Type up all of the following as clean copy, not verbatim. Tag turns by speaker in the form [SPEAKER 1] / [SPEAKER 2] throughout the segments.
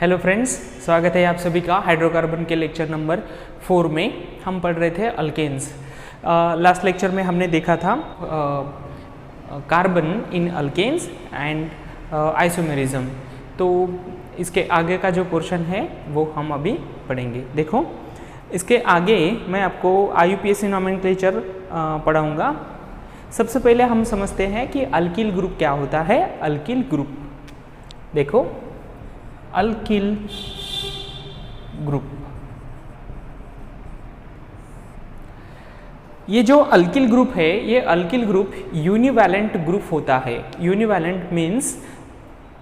[SPEAKER 1] Hello friends, स्वागत है आप सभी का हाइड्रोकार्बन के लेक्चर नंबर 4 में। हम पढ़ रहे थे अल्केन्स। लास्ट लेक्चर में हमने देखा था carbon in alkanes and isomerism. तो इसके आगे का जो पोर्शन है वो हम अभी पढ़ेंगे। देखो, इसके आगे मैं आपको IUPAC नॉमेनक्लेचर पढ़ाऊँगा। सबसे पहले हम समझते हैं कि अल्किल ग्रुप क्या होता है। अल्किल ग्रुप, देखो, अल्किल ग्रुप, ये जो अल्किल ग्रुप है, ये अल्किल ग्रुप यूनिवैलेंट ग्रुप होता है। यूनिवैलेंट मीन्स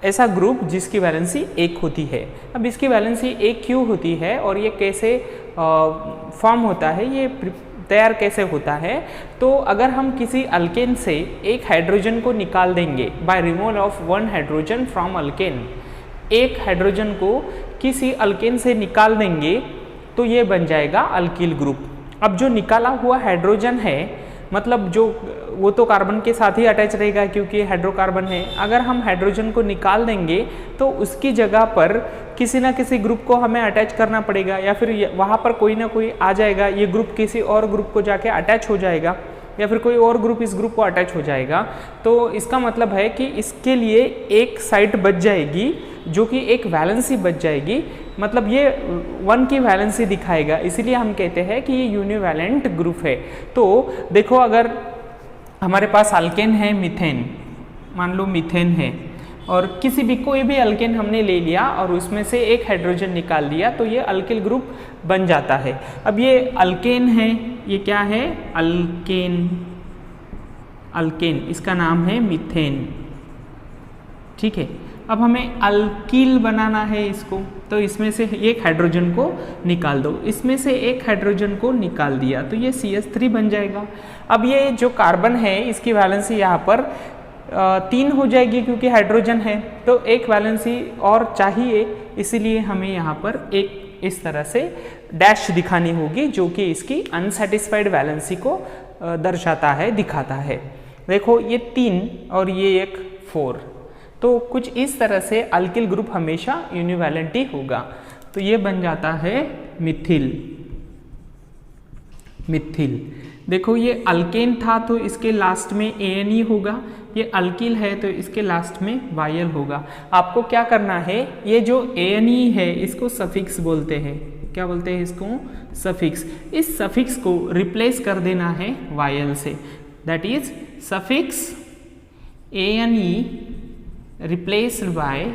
[SPEAKER 1] ऐसा ग्रुप जिसकी वैलेंसी 1 होती है। अब इसकी वैलेंसी 1 क्यों होती है और ये कैसे फॉर्म होता है, ये तैयार कैसे होता है। तो अगर हम किसी अल्केन से एक हाइड्रोजन को निकाल देंगे by removal of 1 hydrogen from alkane, एक हाइड्रोजन को किसी अल्केन से निकाल देंगे तो ये बन जाएगा अल्किल ग्रुप। अब जो निकाला हुआ हाइड्रोजन है, मतलब जो वो तो कार्बन के साथ ही अटैच रहेगा क्योंकि हाइड्रोकार्बन है। अगर हम हाइड्रोजन को निकाल देंगे तो उसकी जगह पर किसी ना किसी ग्रुप को हमें अटैच करना पड़ेगा, या फिर वहाँ पर कोई ना कोई आ जाएगा, ये ग्रुप किसी और ग्रुप को जाके अटैच हो जाएगा, या फिर कोई और ग्रुप इस ग्रुप को अटैच हो जाएगा। तो इसका मतलब है कि इसके लिए एक साइट बच जाएगी जो कि एक वैलेंसी बच जाएगी, मतलब ये 1 की वैलेंसी दिखाएगा। इसीलिए हम कहते हैं कि ये यूनिवैलेंट ग्रुप है। तो देखो, अगर हमारे पास अल्केन है मीथेन, मान लो मीथेन है, और किसी भी कोई भी अल्केन हमने ले लिया और उसमें से एक हाइड्रोजन निकाल दिया तो ये अल्किल ग्रुप बन जाता है। अब ये अल्केन है, ये क्या है? अल्केन। अल्केन, इसका नाम है मीथेन, ठीक है। अब हमें अल्किल बनाना है इसको, तो इसमें से एक हाइड्रोजन को निकाल दो। इसमें से एक हाइड्रोजन को निकाल दिया तो ये CH3 बन जाएगा। अब ये जो कार्बन है, इसकी वैलेंसी यहाँ पर 3 हो जाएगी क्योंकि हाइड्रोजन है, तो एक वैलेंसी और चाहिए, इसीलिए हमें यहाँ पर एक इस तरह से डैश दिखानी होगी जो कि इसकी अनसेटिस्फाइड वैलेंसी को दर्शाता है, दिखाता है। देखो, ये 3 और ये एक 4, तो कुछ इस तरह से अल्किल ग्रुप हमेशा यूनिवैलेंट ही होगा। तो ये बन जाता है मिथिल। मिथिल, देखो, ये अल्केन था तो इसके लास्ट में ANE होगा, ये अल्किल है तो इसके लास्ट में YL होगा। आपको क्या करना है, ये जो ANE है इसको सफिक्स बोलते हैं। क्या बोलते हैं इसको? सफिक्स। इस सफिक्स को रिप्लेस कर देना है YL से, that is suffix ANE replace by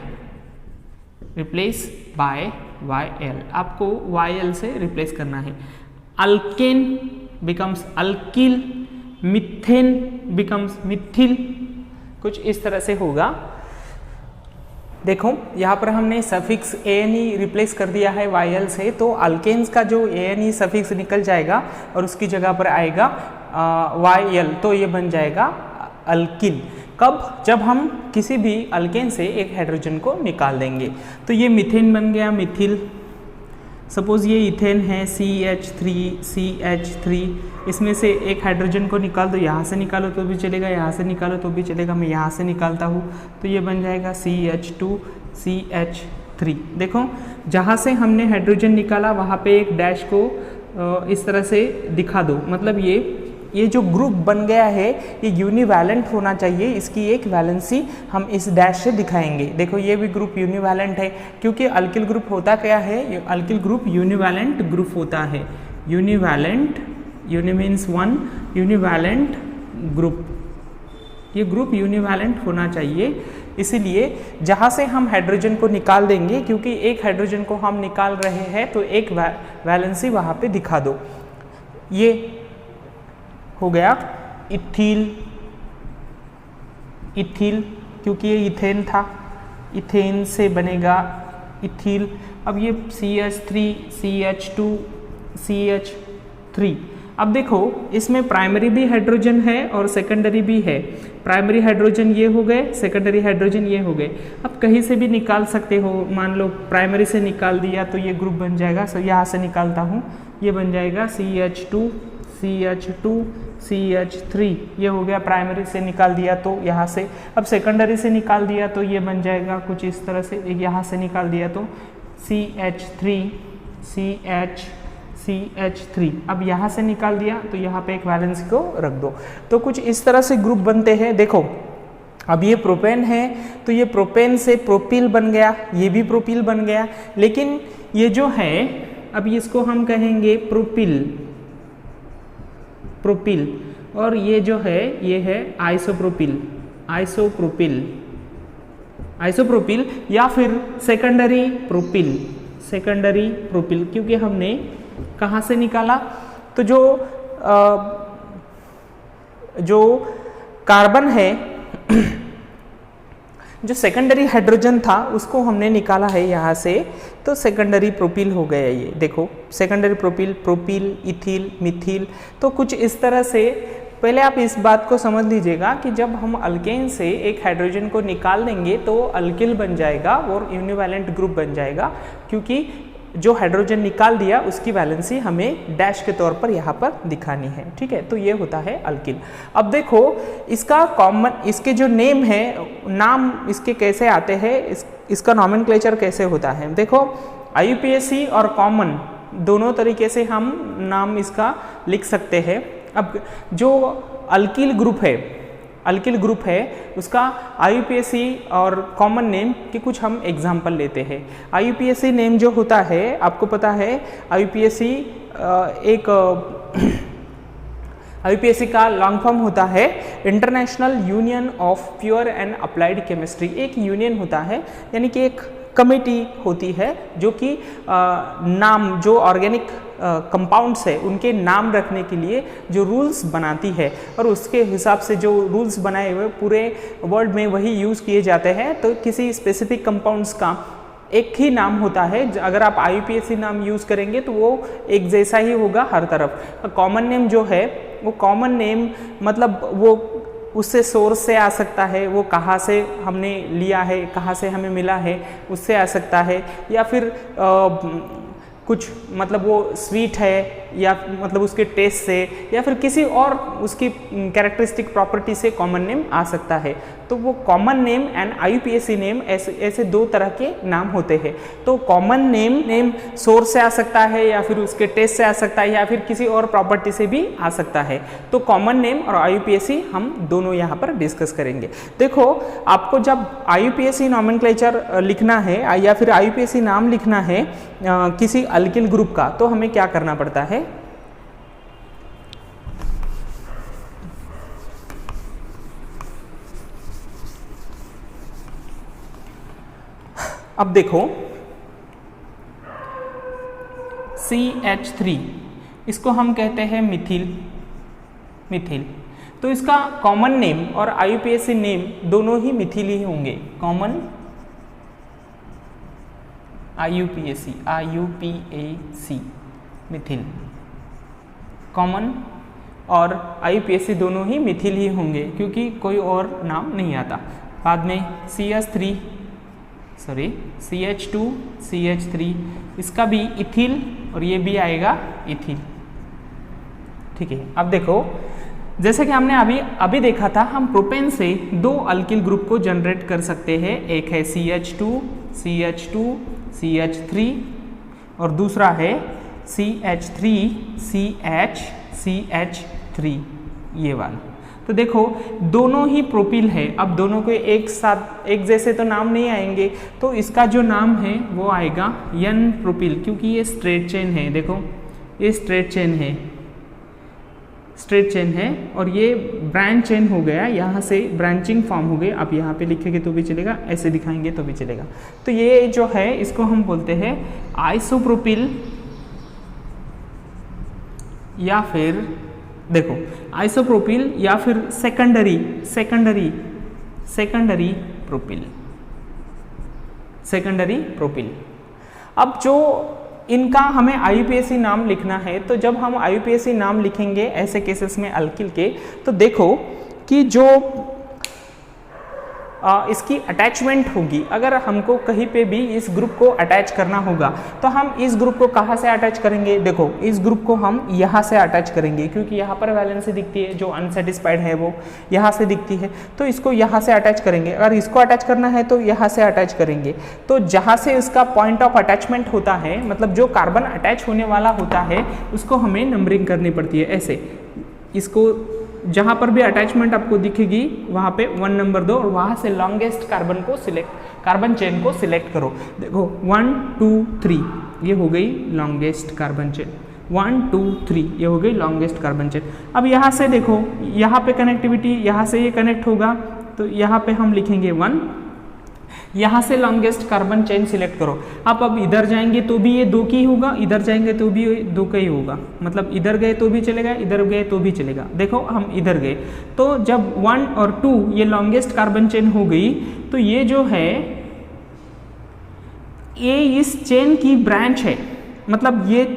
[SPEAKER 1] YL। आपको YL से रिप्लेस करना है। Alkane becomes alkyl, methane becomes Mithil, कुछ इस तरह से होगा। देखो, यहाँ पर हमने सफिक्स ANE रिप्लेस कर दिया है YL से, तो अल्केन्स का जो ANE सफिक्स निकल जाएगा और उसकी जगह पर आएगा YL, तो ये बन जाएगा अल्किल। कब? जब हम किसी भी अल्केन से एक हाइड्रोजन को निकाल देंगे। तो ये मीथेन बन गया, मिथिल। सपोज ये इथेन है, CH3, इसमें से एक हाइड्रोजन को निकाल दो, यहाँ से निकालो तो भी चलेगा, यहाँ से निकालो तो भी चलेगा। मैं यहाँ से निकालता हूँ तो ये बन जाएगा CH2, CH3। देखो, जहाँ से हमने हाइड्रोजन निकाला वहाँ पे एक डैश को इस तरह से दिखा दो, मतलब ये जो ग्रुप बन गया है ये यूनिवैलेंट होना चाहिए। इसकी एक वैलेंसी हम इस डैश से दिखाएंगे। देखो, ये भी ग्रुप यूनिवैलेंट है क्योंकि अल्किल ग्रुप होता क्या है? अल्किल ग्रुप यूनिवैलेंट ग्रुप होता है। यूनिवैलेंट, यूनि मीन्स 1, यूनिवैलेंट ग्रुप, ये ग्रुप यूनिवैलेंट होना चाहिए। इसीलिए जहाँ से हम हाइड्रोजन को निकाल देंगे, क्योंकि एक हाइड्रोजन को हम निकाल रहे हैं तो एक वैलेंसी वहाँ पे दिखा दो। ये हो गया इथिल। इथिल क्योंकि ये इथेन था, इथेन से बनेगा इथिल। अब ये CH3, CH2, CH3। अब देखो, इसमें प्राइमरी भी हाइड्रोजन है और सेकेंडरी भी है। प्राइमरी हाइड्रोजन ये हो गए, सेकेंडरी हाइड्रोजन ये हो गए। अब कहीं से भी निकाल सकते हो, मान लो प्राइमरी से निकाल दिया तो ये ग्रुप बन जाएगा। सो यहाँ से निकालता हूँ, ये बन जाएगा CH2, CH2, CH3, ये हो गया। प्राइमरी से निकाल दिया तो यहाँ से, अब सेकेंडरी से निकाल दिया तो ये बन जाएगा कुछ इस तरह से, यहाँ से निकाल दिया तो CH3 अब यहाँ से निकाल दिया तो यहाँ पे एक वैलेंसी को रख दो। तो कुछ इस तरह से ग्रुप बनते हैं। देखो अब ये प्रोपेन है तो ये प्रोपेन से प्रोपिल बन गया, ये भी प्रोपिल बन गया, लेकिन ये जो है अब इसको हम कहेंगे प्रोपिल और ये जो है ये है आइसोप्रोपिल या फिर सेकेंडरी प्रोपिल क्योंकि हमने कहाँ से निकाला तो जो कार्बन है जो सेकेंडरी हाइड्रोजन था उसको हमने निकाला है यहाँ से, तो सेकेंडरी प्रोपिल हो गया। ये देखो सेकेंडरी प्रोपिल, इथिल, मिथिल। तो कुछ इस तरह से पहले आप इस बात को समझ लीजिएगा कि जब हम अल्केन से एक हाइड्रोजन को निकाल देंगे तो अल्किल बन जाएगा और यूनिवैलेंट ग्रुप बन जाएगा, क्योंकि जो हाइड्रोजन निकाल दिया उसकी वैलेंसी हमें डैश के तौर पर यहाँ पर दिखानी है। ठीक है, तो ये होता है अल्किल। अब देखो इसका इसके जो नेम है, नाम इसके कैसे आते हैं, इसका नॉमेनक्लेचर कैसे होता है। देखो IUPAC और कॉमन दोनों तरीके से हम नाम इसका लिख सकते हैं। अब जो अल्किल ग्रुप है उसका IUPAC और कॉमन नेम के कुछ हम एग्जाम्पल लेते हैं। IUPAC नेम जो होता है आपको पता है, IUPAC का लॉन्ग फॉर्म होता है international union of pure and applied chemistry. एक यूनियन होता है, यानी कि एक कमेटी होती है जो कि नाम जो ऑर्गेनिक कंपाउंड्स है उनके नाम रखने के लिए जो रूल्स बनाती है, और उसके हिसाब से जो रूल्स बनाए हुए पूरे वर्ल्ड में वही यूज़ किए जाते हैं। तो किसी स्पेसिफिक कंपाउंड्स का एक ही नाम होता है। अगर आप IUPAC नाम यूज़ करेंगे तो वो एक जैसा ही होगा हर तरफ। कॉमन नेम जो है वो कॉमन नेम मतलब वो उससे सोर्स से आ सकता है, वो कहाँ से हमने लिया है, कहाँ से हमें मिला है उससे आ सकता है, या फिर कुछ मतलब वो स्वीट है या मतलब उसके टेस्ट से, या फिर किसी और उसकी कैरेक्टरिस्टिक प्रॉपर्टी से कॉमन नेम आ सकता है। तो वो common name and IUPAC name ऐसे दो तरह के नाम होते हैं। तो कॉमन नेम सोर्स से आ सकता है, या फिर उसके टेस्ट से आ सकता है, या फिर किसी और प्रॉपर्टी से भी आ सकता है। तो कॉमन नेम और IUPAC हम दोनों यहाँ पर डिस्कस करेंगे। देखो आपको जब IUPAC नॉमेनक्लेचर लिखना है या फिर IUPAC नाम लिखना है किसी अल्किल ग्रुप का, तो हमें क्या करना पड़ता है। अब देखो CH3 इसको हम कहते हैं मिथिल। तो इसका कॉमन नेम और IUPAC नेम दोनों ही मिथिल ही होंगे। कॉमन IUPAC मिथिल, कॉमन और IUPAC दोनों ही मिथिल ही होंगे क्योंकि कोई और नाम नहीं आता। बाद में CH2 CH3 इसका भी इथिल और ये भी आएगा इथिल। ठीक है, अब देखो जैसे कि हमने अभी देखा था, हम प्रोपेन से दो अल्किल ग्रुप को जनरेट कर सकते हैं। एक है CH3 और दूसरा है CH3 ये वाला। तो देखो दोनों ही प्रोपिल है। अब दोनों को एक साथ एक जैसे तो नाम नहीं आएंगे, तो इसका जो नाम है वो आएगा N प्रोपिल, क्योंकि ये स्ट्रेट चेन है। देखो ये स्ट्रेट चेन है और ये ब्रांच चेन हो गया, यहाँ से ब्रांचिंग फॉर्म हो गई। आप यहाँ पे लिखेंगे तो भी चलेगा, ऐसे दिखाएंगे तो भी चलेगा। तो ये जो है इसको हम बोलते हैं आइसोप्रोपिल, या फिर देखो आइसोप्रोपिल या फिर सेकेंडरी प्रोपिल। अब जो इनका हमें IUPAC नाम लिखना है, तो जब हम IUPAC नाम लिखेंगे ऐसे केसेस में अल्किल के, तो देखो कि जो इसकी अटैचमेंट होगी। अगर हमको कहीं पे भी इस ग्रुप को अटैच करना होगा तो हम इस ग्रुप को कहाँ से अटैच करेंगे? देखो, इस ग्रुप को हम यहाँ से अटैच करेंगे, क्योंकि यहाँ पर वैलेंसी दिखती है, जो अनसेटिस्फाइड है वो यहाँ से दिखती है, तो इसको यहाँ से अटैच करेंगे। अगर इसको अटैच करना है तो यहाँ से अटैच करेंगे। तो जहाँ से इसका पॉइंट ऑफ अटैचमेंट होता है, मतलब जो कार्बन अटैच होने वाला होता है, उसको हमें नंबरिंग करनी पड़ती है ऐसे। इसको जहाँ पर भी अटैचमेंट आपको दिखेगी वहाँ पे 1 नंबर दो और वहाँ से लॉन्गेस्ट कार्बन चेन को सिलेक्ट करो। देखो 1 2 3 ये हो गई लॉन्गेस्ट कार्बन चेन, 1 2 3 ये हो गई लॉन्गेस्ट कार्बन चेन। अब यहाँ से देखो, यहाँ पे कनेक्टिविटी, यहाँ से ये कनेक्ट होगा, तो यहाँ पे हम लिखेंगे 1, यहाँ से लॉन्गेस्ट कार्बन चेन सिलेक्ट करो। आप अब इधर जाएंगे तो भी ये 2 की होगा, इधर जाएंगे तो भी 2 का ही होगा, मतलब इधर गए तो भी चलेगा, इधर गए तो भी चलेगा। देखो हम इधर गए, तो जब 1 और 2 ये लॉन्गेस्ट कार्बन चेन हो गई, तो ये जो है ये इस चेन की ब्रांच है, मतलब ये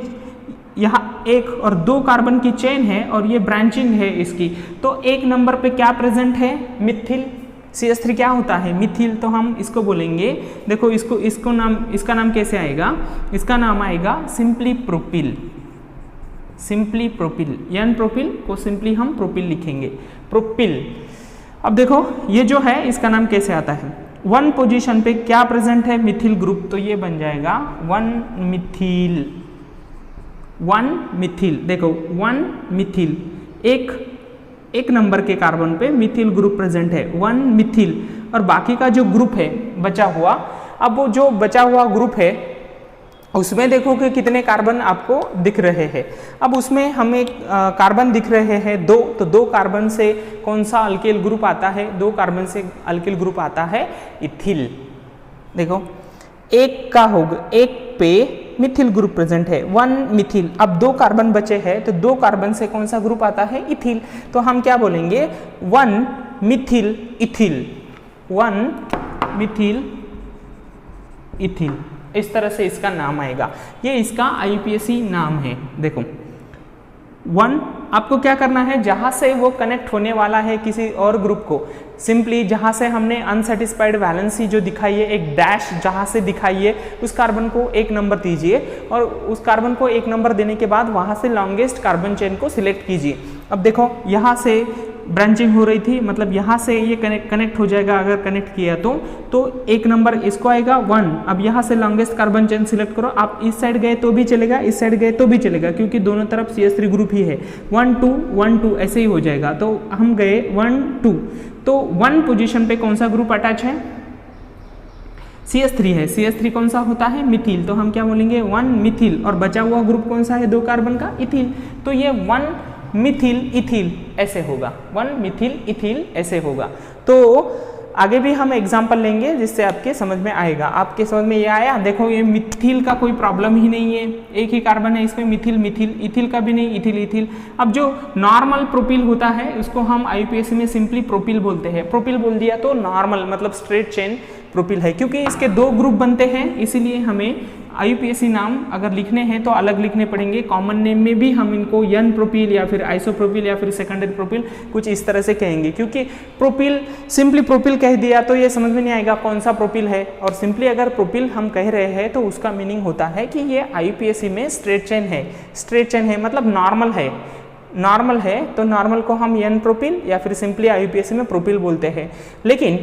[SPEAKER 1] यहाँ 1 और 2 कार्बन की चेन है और ये ब्रांचिंग है इसकी। तो 1 नंबर पे क्या प्रेजेंट है? मिथिल। CH3 क्या होता है? मिथिल। तो हम इसको बोलेंगे, देखो इसका नाम कैसे आएगा? इसका नाम आएगा simply propyl. Simply propyl, N propyl को सिंपली हम प्रोपिल लिखेंगे, प्रोपिल। अब देखो ये जो है इसका नाम कैसे आता है? 1 पोजीशन पे क्या प्रेजेंट है? मिथिल ग्रुप, तो ये बन जाएगा 1 मिथिल। 1 मिथिल, देखो 1 मिथिल, एक नंबर के कार्बन पे मिथिल ग्रुप प्रेजेंट है, 1 मिथिल। और बाकी का जो ग्रुप है बचा हुआ, अब वो जो बचा हुआ ग्रुप है उसमें देखो कि कितने कार्बन आपको दिख रहे हैं। अब उसमें हमें कार्बन दिख रहे हैं 2, तो 2 कार्बन से कौन सा अल्किल ग्रुप आता है? 2 कार्बन से अल्किल ग्रुप आता है इथिल। देखो एक पे मिथिल ग्रुप प्रेजेंट है, 1 मिथिल। अब 2 कार्बन बचे हैं, तो 2 कार्बन से कौन सा ग्रुप आता है? इथिल। तो हम क्या बोलेंगे? 1 मिथिल इथिल, 1 मिथिल इथिल। इस तरह से इसका नाम आएगा, ये इसका IUPAC नाम है। देखो 1 आपको क्या करना है? जहाँ से वो कनेक्ट होने वाला है किसी और ग्रुप को, सिंपली जहाँ से हमने अनसेटिस्फाइड वैलेंसी जो दिखाई है, एक डैश जहाँ से दिखाई है, उस कार्बन को 1 नंबर दीजिए और उस कार्बन को 1 नंबर देने के बाद वहाँ से लॉन्गेस्ट कार्बन चेन को सिलेक्ट कीजिए। अब देखो यहाँ से ब्रांचिंग हो रही थी, मतलब यहाँ से ये कनेक्ट हो जाएगा। अगर कनेक्ट किया तो 1 नंबर इसको आएगा 1। अब यहाँ से लॉन्गेस्ट कार्बन चेन सिलेक्ट करो। आप इस साइड गए तो भी चलेगा, इस साइड गए तो भी चलेगा, क्योंकि दोनों तरफ CH3 ग्रुप ही है। 1 2 1 2 ऐसे ही हो जाएगा। तो हम गए 1 2, तो 1 पोजीशन पे कौन सा ग्रुप अटैच है? CH3 है। CH3 कौन सा होता है? मिथिल। तो हम क्या बोलेंगे? 1 मिथिल। और बचा हुआ ग्रुप कौन सा है 2 कार्बन का? इथिल। तो ये 1 मिथिल इथिल ऐसे होगा, 1 मिथिल इथिल ऐसे होगा। तो आगे भी हम एग्जाम्पल लेंगे जिससे आपके समझ में आएगा। आपके समझ में ये आया? देखो ये मिथिल का कोई प्रॉब्लम ही नहीं है, एक ही कार्बन है इसमें, मिथिल मिथिल, इथिल का भी नहीं, इथिल इथिल। अब जो नॉर्मल प्रोपिल होता है उसको हम IUPAC में सिंपली प्रोपिल बोलते हैं। प्रोपिल बोल दिया तो नॉर्मल मतलब स्ट्रेट चेन प्रोपिल है। क्योंकि इसके 2 ग्रुप बनते हैं, इसीलिए हमें IUPAC नाम अगर लिखने हैं तो अलग लिखने पड़ेंगे। कॉमन नेम में भी हम इनको N प्रोपिल या फिर आइसोप्रोपिल या फिर सेकेंडरी प्रोपिल कुछ इस तरह से कहेंगे। क्योंकि प्रोपिल सिंपली प्रोपिल कह दिया तो ये समझ में नहीं आएगा कौन सा प्रोपिल है, और सिंपली अगर प्रोपिल हम कह रहे हैं तो उसका मीनिंग होता है कि ये IUPAC में स्ट्रेट चेन है। स्ट्रेट चेन है मतलब नॉर्मल है, नॉर्मल है तो नॉर्मल को हम N प्रोपिल या फिर सिंपली IUPAC में प्रोपिल बोलते हैं। लेकिन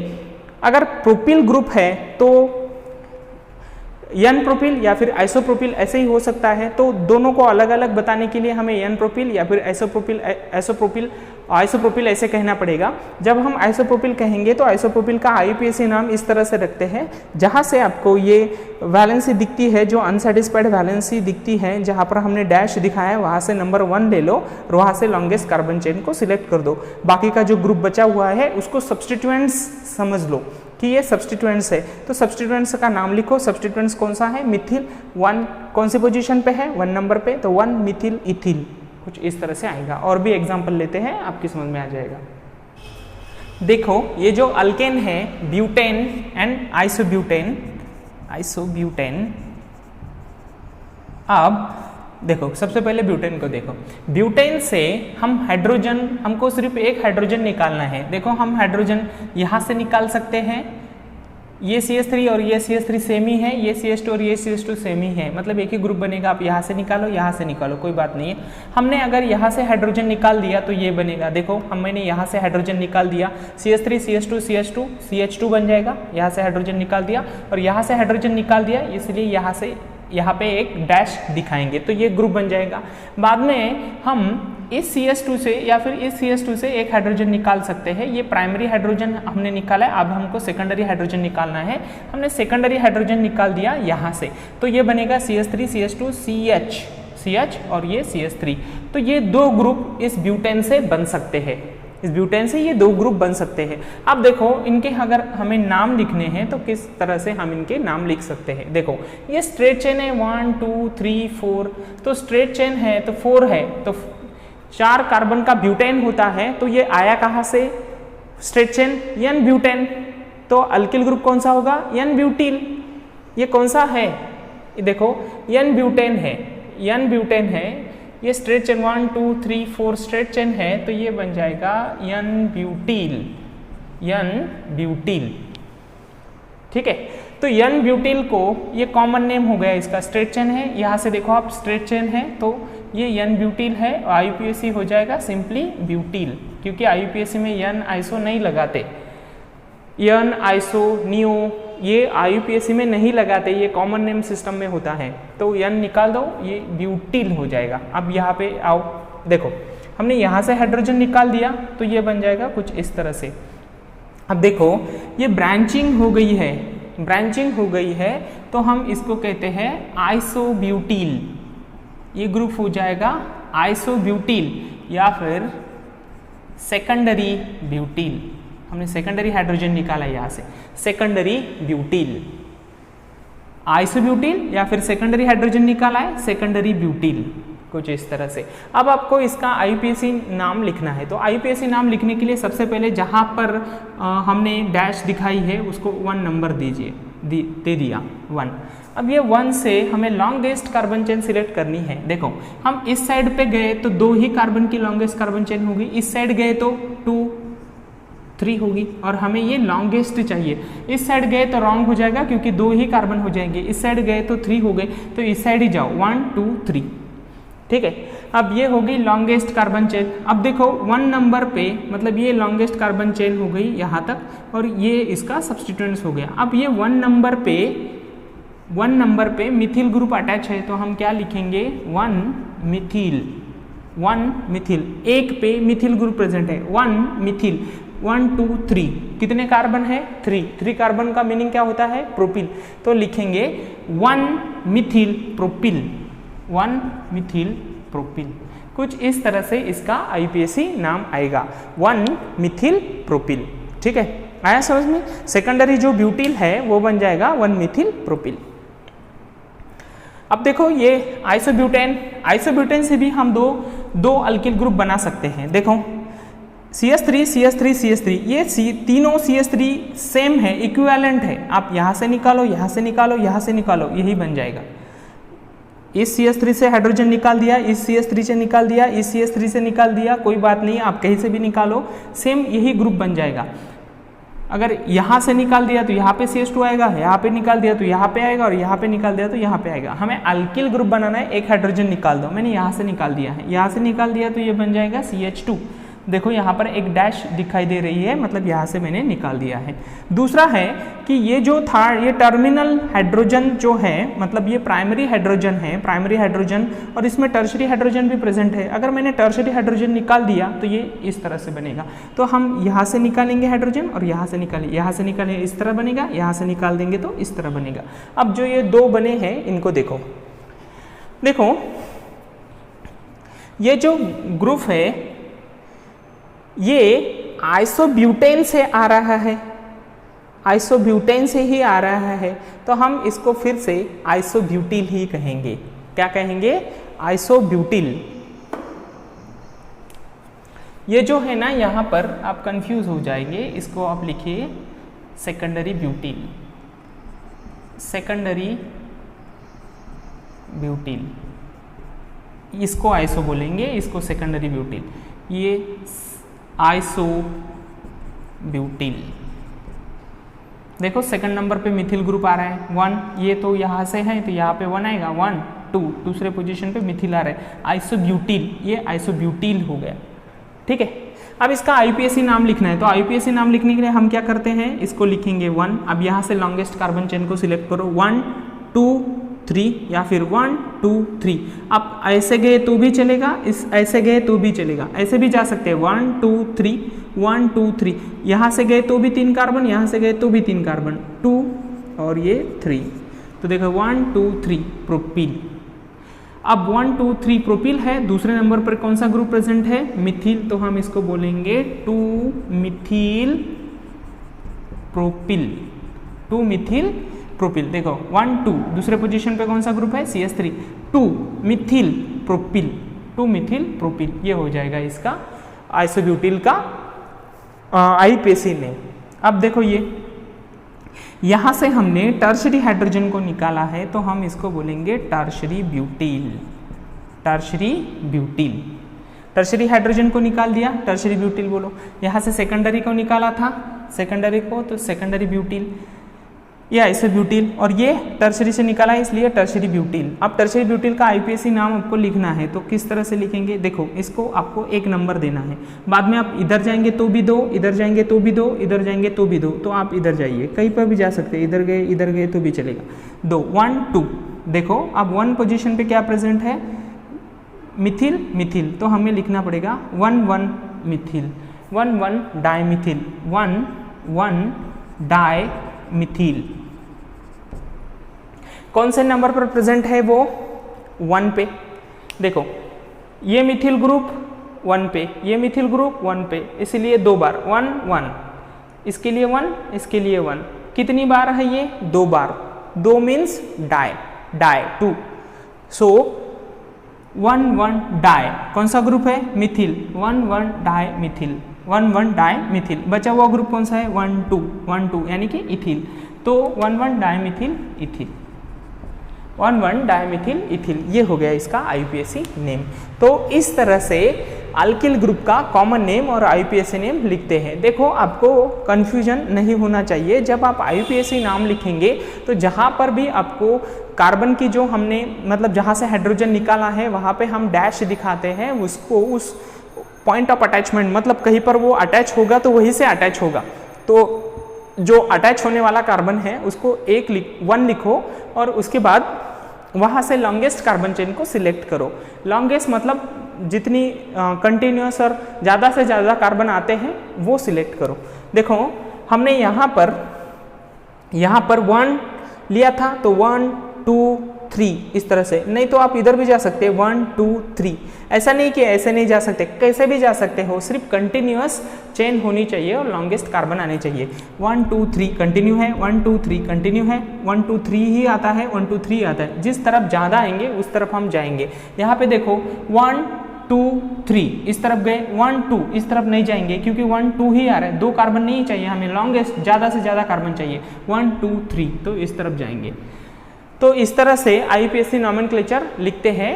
[SPEAKER 1] अगर प्रोपिल ग्रुप है तो N प्रोपिल या फिर आइसोप्रोपिल ऐसे ही हो सकता है। तो दोनों को अलग अलग बताने के लिए हमें N प्रोपिल या फिर आइसोप्रोपिल ऐसे कहना पड़ेगा। जब हम आइसोप्रोपिल कहेंगे तो आइसोप्रोपिल का IUPAC नाम इस तरह से रखते हैं, जहाँ से आपको ये वैलेंसी दिखती है, जो अनसेटिस्फाइड वैलेंसी दिखती है, जहाँ पर हमने डैश दिखाया है वहाँ से नंबर 1 ले लो और वहाँ से लॉन्गेस्ट कार्बन चेन को सिलेक्ट कर दो। बाकी का जो ग्रुप बचा हुआ है उसको सब्सटीट्यूएंट्स समझ लो कि ये सब्सटीट्यूएंट्स है। तो सब्सटीट्यूएंट्स का नाम लिखो। सब्सटीट्यूएंट्स कौन सा है? मिथिल। 1 कौन सी पोजीशन पे है? 1 नंबर पे, तो 1 मिथिल इथिल। कुछ इस तरह से आएगा। और भी एग्जांपल लेते हैं, आपकी समझ में आ जाएगा। देखो ये जो अल्केन है, ब्यूटेन एंड आइसोब्यूटेन, अब देखो सबसे पहले ब्यूटेन को देखो, ब्यूटेन से हम हाइड्रोजन, हमको सिर्फ एक हाइड्रोजन निकालना है। देखो हम हाइड्रोजन यहाँ से निकाल सकते हैं, ये CH3 और ये CH3 सेम ही है, ये CH2 और ये CH2 सेम ही है, मतलब एक ही ग्रुप बनेगा। आप यहाँ से निकालो, यहाँ से निकालो, कोई बात नहीं है। हमने अगर यहाँ से हाइड्रोजन निकाल दिया तो ये बनेगा। देखो मैंने यहाँ से हाइड्रोजन निकाल दिया, CH3 CH2 CH2 CH2 बन जाएगा। यहाँ से हाइड्रोजन निकाल दिया और यहाँ से हाइड्रोजन निकाल दिया, इसलिए यहाँ पे एक डैश दिखाएंगे तो ये ग्रुप बन जाएगा। बाद में हम इस CH2 से या फिर इस CH2 से एक हाइड्रोजन निकाल सकते हैं। ये प्राइमरी हाइड्रोजन हमने निकाला है, अब हमको सेकेंडरी हाइड्रोजन निकालना है। हमने सेकेंडरी हाइड्रोजन निकाल दिया यहाँ से, तो ये बनेगा CH3 CH2 CH और ये CH3। तो ये दो ग्रुप इस ब्यूटेन से बन सकते हैं, इस ब्यूटेन से ये दो ग्रुप बन सकते हैं। अब देखो इनके अगर हमें नाम लिखने हैं तो किस तरह से हम इनके नाम लिख सकते हैं। देखो ये स्ट्रेट चेन है 1 2 3 4, तो स्ट्रेट चेन है तो 4 है, तो 4 कार्बन का ब्यूटेन होता है। तो ये आया कहाँ से? स्ट्रेट चेन N ब्यूटेन, तो अल्किल ग्रुप कौन सा होगा? N ब्यूटील। ये कौन सा है? ये देखो N ब्यूटेन है, N ब्यूटेन है। ये स्ट्रेट चेन 1 2 3 4 स्ट्रेट चेन है, तो ये बन जाएगा N ब्यूटील, N ब्यूटील। ठीक है, तो N ब्यूटील को ये कॉमन नेम हो गया, इसका स्ट्रेट चेन है। यहाँ से देखो आप स्ट्रेट चेन है तो ये N ब्यूटील है, और IUPAC हो जाएगा सिंपली ब्यूटील, क्योंकि IUPAC में N आइसो नहीं लगाते, N आइसो नियो ये IUPAC में नहीं लगाते, ये कॉमन नेम सिस्टम में होता है। तो N निकाल दो, ये ब्यूटील हो जाएगा। अब यहाँ पे आओ, देखो हमने यहाँ से हाइड्रोजन निकाल दिया तो ये बन जाएगा कुछ इस तरह से। अब देखो ये ब्रांचिंग हो गई है, ब्रांचिंग हो गई है तो हम इसको कहते हैं आइसोब्यूटील। ये ग्रुप हो जाएगा आइसोब्यूटील या फिर सेकेंडरी ब्यूटील। हमने सेकेंडरी हाइड्रोजन निकाला यहाँ से, सेकेंडरी ब्यूटील। आइसोब्यूटील या फिर सेकेंडरी हाइड्रोजन निकाला है, सेकेंडरी ब्यूटील, कुछ इस तरह से। अब आपको इसका IUPAC नाम लिखना है, तो IUPAC नाम लिखने के लिए सबसे पहले जहाँ पर हमने डैश दिखाई है उसको 1 नंबर दीजिए, दे दिया 1। अब ये 1 से हमें लॉन्गेस्ट कार्बन चेन सिलेक्ट करनी है। देखो हम इस साइड पे गए तो 2 ही कार्बन की लॉन्गेस्ट कार्बन चेन होगी, इस साइड गए तो 2 3 होगी, और हमें ये लॉन्गेस्ट चाहिए। इस साइड गए तो रॉन्ग हो जाएगा क्योंकि 2 ही कार्बन हो जाएंगे, इस साइड गए तो 3 हो गए, तो इस साइड ही जाओ 1 2 3। ठीक है, अब ये हो गई लॉन्गेस्ट कार्बन चेन। अब देखो 1 नंबर पे मतलब ये लॉन्गेस्ट कार्बन चेन हो गई यहाँ तक, और ये इसका सब्स्टिट्यूएंट्स हो गया। अब ये 1 नंबर पे मिथिल ग्रुप अटैच है, तो हम क्या लिखेंगे 1 मिथिल, 1 मिथिल। एक पे मिथिल ग्रुप प्रेजेंट है, 1 मिथिल, 1 2 3 कितने कार्बन है? 3 कार्बन का मीनिंग क्या होता है? प्रोपिल। तो लिखेंगे 1 मिथिल प्रोपिल, 1 मिथिल प्रोपिल। कुछ इस तरह से इसका IUPAC नाम आएगा, 1 मिथिल प्रोपिल। ठीक है, आया समझ में? सेकेंडरी जो ब्यूटील है वो बन जाएगा 1 मिथिल प्रोपिल। अब देखो ये आइसोब्यूटेन से भी हम दो अल्किल ग्रुप बना सकते हैं। देखो CH3 CH3 CH3, ये तीनों CH3 सेम है, इक्विवेलेंट है। आप यहाँ से निकालो, यहाँ से निकालो, यहाँ से निकालो, यही बन जाएगा। इस CH3 से हाइड्रोजन निकाल दिया, इस CH3 से निकाल दिया, इस CH3 से निकाल दिया, कोई बात नहीं, आप कहीं से भी निकालो, सेम यही ग्रुप बन जाएगा। अगर यहाँ से निकाल दिया तो यहाँ पे CH2 आएगा, यहाँ पे निकाल दिया तो यहाँ पे आएगा, और यहाँ पे निकाल दिया तो यहाँ पे आएगा। हमें अल्किल ग्रुप बनाना है, एक हाइड्रोजन निकाल दो। मैंने यहाँ से निकाल दिया है, यहाँ से निकाल दिया तो ये बन जाएगा CH2। देखो यहाँ पर एक डैश दिखाई दे रही है, मतलब यहाँ से मैंने निकाल दिया है। दूसरा है कि ये जो था ये टर्मिनल हाइड्रोजन जो है, मतलब ये प्राइमरी हाइड्रोजन है, प्राइमरी हाइड्रोजन, और इसमें टर्शरी हाइड्रोजन भी प्रेजेंट है। अगर मैंने टर्शरी हाइड्रोजन निकाल दिया तो ये इस तरह से बनेगा। तो हम यहाँ से निकालेंगे हाइड्रोजन और यहाँ से निकालें, यहाँ से निकालें इस तरह बनेगा, यहाँ से निकाल देंगे तो इस तरह बनेगा। अब जो ये 2 बने हैं इनको देखो, देखो ये जो ग्रुप है ये आइसोब्यूटेन से आ रहा है, आइसोब्यूटेन से ही आ रहा है, तो हम इसको फिर से आइसोब्यूटील ही कहेंगे। क्या कहेंगे? आइसोब्यूटील। ये जो है ना यहाँ पर आप कंफ्यूज हो जाएंगे, इसको आप लिखिए सेकेंडरी ब्यूटील, सेकेंडरी ब्यूटील। इसको आइसो बोलेंगे, इसको सेकेंडरी ब्यूटिल। ये आइसो ब्यूटिल। देखो सेकंड नंबर पे मिथिल ग्रुप आ रहा है 1, ये तो यहाँ से है तो यहाँ पे 1 आएगा 1 2, दूसरे पोजीशन पे मिथिल आ रहा है आइसोब्यूटिल, ये आइसोब्यूटिल हो गया। ठीक है, अब इसका आईपीएसी नाम लिखना है, तो आईपीएसी नाम लिखने के लिए हम क्या करते हैं, इसको लिखेंगे 1। अब यहाँ से लॉन्गेस्ट कार्बन चेन को सिलेक्ट करो 1 2 3 या फिर 1 2 3। आप ऐसे गए तो भी चलेगा, इस ऐसे गए तो भी चलेगा, ऐसे भी जा सकते हैं 1 2 3 1 2 3। यहाँ से गए तो भी 3 कार्बन, यहाँ से गए तो भी 3 कार्बन 2 और ये 3। तो देखो 1 2 3 प्रोपील। अब 1 2 3 प्रोपील है, दूसरे नंबर पर कौन सा ग्रुप प्रेजेंट है, मिथिल, तो हम इसको बोलेंगे 2 मिथिल प्रोपील, 2 मिथिल प्रोपील। देखो 1 2, दूसरे पोजीशन पे कौन सा ग्रुप है, CH3, 2 Mithil propyl, 2 Mithil propyl, ये हो जाएगा इसका आइसोब्यूटिल का आईपीएसी नेम। अब देखो ये यहाँ से हमने टर्शरी हाइड्रोजन को निकाला है, तो हम इसको बोलेंगे tertiary butyl, tertiary butyl. Tertiary hydrogen को निकाल दिया, टर्शरी ब्यूटिल बोलो। यहाँ से सेकेंडरी को निकाला था, सेकेंडरी को, तो सेकेंडरी ब्यूटिल, ये आइसोब्यूटिल, और ये टर्शरी से निकाला है इसलिए टर्शरी ब्यूटिल। अब टर्शरी ब्यूटिल का आईपीएसी नाम आपको लिखना है, तो किस तरह से लिखेंगे, देखो इसको आपको 1 नंबर देना है, बाद में आप इधर जाएंगे तो भी 2, इधर जाएंगे तो भी 2, इधर जाएंगे तो भी 2, तो आप इधर जाइए, कहीं पर भी जा सकते हैं, इधर गए तो भी चलेगा 2 1 2। देखो अब 1 पोजीशन पे क्या प्रेजेंट है, मिथिल मिथिल, तो हमें लिखना पड़ेगा 1 1 मिथिल, 1 1 डाइमिथिल, 1 1 डाई मिथिल। कौन से नंबर पर प्रेजेंट है वो, 1 पे। देखो ये मिथिल ग्रुप 1 पे, ये मिथिल ग्रुप 1 पे, इसलिए 2 बार 1 1, इसके लिए 1, इसके लिए 1, कितनी बार है ये, 2 बार, 2 मीन्स डाई, डाई 2, सो 1 1 डाई, कौन सा ग्रुप है, मिथिल, 1 1 डाई मिथिल, 1 1 डाई मिथिल। बचा हुआ ग्रुप कौन सा है, 1 2 यानी कि इथिल, तो 1 1 डाई मिथिल इथिल, 1 1 डाइमिथिल इथिल, ये हो गया इसका आईपीएसी नेम। तो इस तरह से अल्किल ग्रुप का कॉमन नेम और आईपीएसी नेम लिखते हैं। देखो आपको कंफ्यूजन नहीं होना चाहिए, जब आप आईपीएसी नाम लिखेंगे तो जहाँ पर भी आपको कार्बन की जो हमने मतलब जहाँ से हाइड्रोजन निकाला है वहाँ पे हम डैश दिखाते हैं, उसको उस पॉइंट ऑफ अटैचमेंट, मतलब कहीं पर वो अटैच होगा तो वहीं से अटैच होगा, तो जो अटैच होने वाला कार्बन है उसको 1 लिखो और उसके बाद वहाँ से लॉन्गेस्ट कार्बन चेन को सिलेक्ट करो। लॉन्गेस्ट मतलब जितनी कंटिन्यूस और ज़्यादा से ज़्यादा कार्बन आते हैं वो सिलेक्ट करो। देखो हमने यहाँ पर 1 लिया था तो 1 2 3 इस तरह से, नहीं तो आप इधर भी जा सकते हैं 1 2 3, ऐसा नहीं कि ऐसे नहीं जा सकते, कैसे भी जा सकते हो, सिर्फ कंटिन्यूअस चेन होनी चाहिए और लॉन्गेस्ट कार्बन आने चाहिए। 1 2 3 कंटिन्यू है, 1 2 3 कंटिन्यू है, 1 2 3 ही आता है, 1 2 3 आता है, जिस तरफ ज़्यादा आएंगे उस तरफ हम जाएंगे। यहाँ पे देखो 1 2 3 इस तरफ गए, 1 2 इस तरफ नहीं जाएंगे क्योंकि 1 2 ही आ रहा है, 2 कार्बन नहीं चाहिए हमें, लॉन्गेस्ट ज़्यादा से ज़्यादा कार्बन चाहिए, 1 2 3 तो इस तरफ जाएंगे। तो इस तरह से आईपीएसी नॉमेनक्लेचर लिखते हैं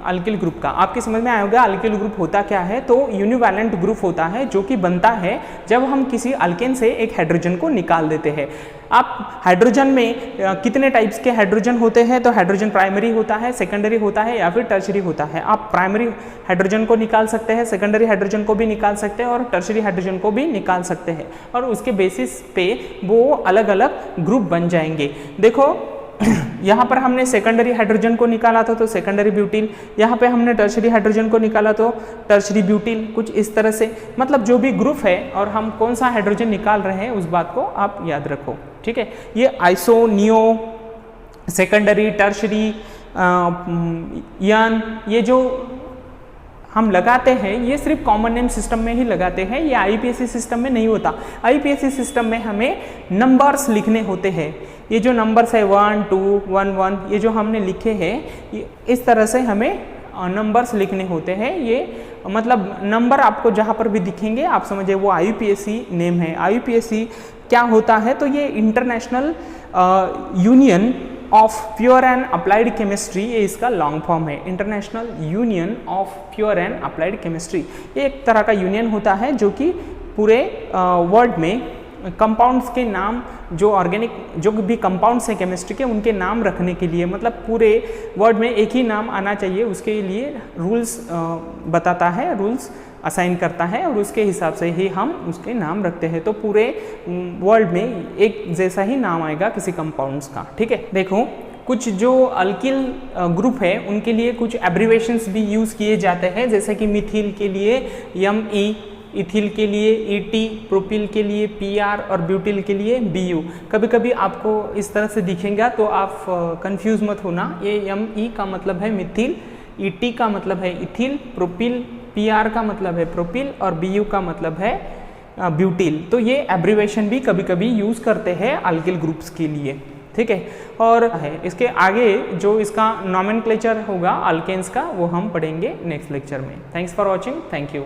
[SPEAKER 1] अल्किल ग्रुप का। आपकी समझ में आया होगा अल्किल ग्रुप होता क्या है, तो यूनिवैलेंट ग्रुप होता है जो कि बनता है जब हम किसी अल्केन से एक हाइड्रोजन को निकाल देते हैं। आप हाइड्रोजन में कितने टाइप्स के हाइड्रोजन होते हैं, तो हाइड्रोजन प्राइमरी होता है, सेकेंडरी होता है या फिर टर्शरी होता है। आप प्राइमरी हाइड्रोजन को निकाल सकते हैं, सेकेंडरी हाइड्रोजन को भी निकाल सकते हैं और टर्शरी हाइड्रोजन को भी निकाल सकते हैं, और उसके बेसिस पे वो अलग अलग ग्रुप बन जाएंगे। देखो यहाँ पर हमने सेकेंडरी हाइड्रोजन को निकाला था तो सेकेंडरी ब्यूटिल, यहाँ पे हमने टर्शरी हाइड्रोजन को निकाला तो टर्शरी ब्यूटिल, कुछ इस तरह से, मतलब जो भी ग्रुप है और हम कौन सा हाइड्रोजन निकाल रहे हैं उस बात को आप याद रखो। ठीक है, ये आइसो, नियो, सेकेंडरी, टर्शरी, यन, ये जो हम लगाते हैं ये सिर्फ कॉमन नेम सिस्टम में ही लगाते हैं, ये आईपीएसी सिस्टम में नहीं होता। आईपीएसी सिस्टम में हमें नंबर्स लिखने होते हैं, ये जो नंबर्स है 1 2 1 1 ये जो हमने लिखे हैं इस तरह से हमें नंबर्स लिखने होते हैं। ये मतलब नंबर आपको जहाँ पर भी दिखेंगे आप समझिए वो आईपीएसी नेम है। आईपीएसी क्या होता है, तो ये international union of pure and applied chemistry, ये इसका लॉन्ग फॉर्म है, international union of pure and applied chemistry. ये एक तरह का यूनियन होता है जो कि पूरे वर्ल्ड में कंपाउंड्स के नाम, जो ऑर्गेनिक जो भी कंपाउंड्स हैं केमिस्ट्री के, उनके नाम रखने के लिए, मतलब पूरे वर्ल्ड में एक ही नाम आना चाहिए, उसके लिए रूल्स बताता है, रूल्स असाइन करता है और उसके हिसाब से ही हम उसके नाम रखते हैं। तो पूरे वर्ल्ड में एक जैसा ही नाम आएगा किसी कंपाउंड्स का, ठीक है। देखो कुछ जो अल्किल ग्रुप है उनके लिए कुछ एब्रीवेशंस भी यूज़ किए जाते हैं, जैसे कि मिथिल के लिए ME, इथिल के लिए ET, प्रोपिल के लिए PR और ब्यूटिल के लिए BU। कभी कभी आपको इस तरह से दिखेगा तो आप कंफ्यूज मत होना, ये ME का मतलब है मिथिल, ET का मतलब है इथिल, प्रोपिल, PR का मतलब है प्रोपिल और BU का मतलब है ब्यूटिल। तो ये एब्रीवेशन भी कभी कभी यूज़ करते हैं अल्किल ग्रुप्स के लिए, ठीक है। और इसके आगे जो इसका नॉमेनक्लेचर होगा अल्केन्स का, वो हम पढ़ेंगे नेक्स्ट लेक्चर में। Thanks for watching, thank you.